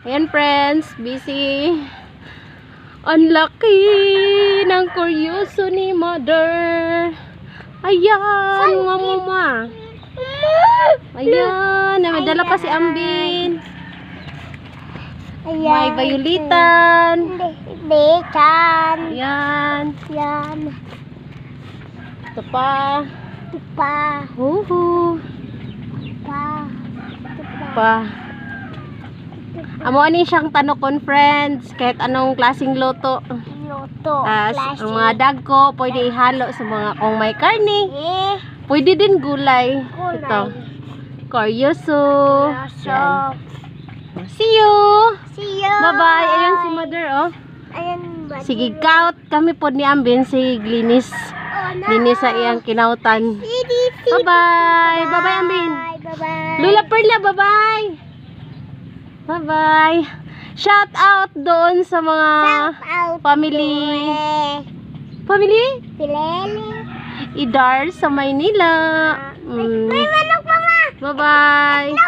Ayan friends, busy. Ang laki ng kuryoso ni mother. Ayan, mga mama. Ayan, may dala pa si Ambin. May bayulitan. Bechan. Ayan. Yan. Ito pa. Pa. Huhu. Pa. Pa. Amo ani siyang tanokon friends, kahit anong klaseng luto. Luto. As ang mga dagko pwede ihalo sa mga kung may karne. Pwede din gulay. Ito. Kuryoso. Yan. See you. See you. Bye-bye. Ayan si mother, oh. Ayan ba? Sige, kaut. Kami po ni Ambin, si Glinis. Linis sa iyang kinautan. Bye-bye. Bye-bye, Ambin. Bye-bye. Lula Perla, bye-bye. Bye-bye. Shout out doon sa mga family. Family? Pileli. Idar sa Maynila. May manok pa ma. Bye-bye.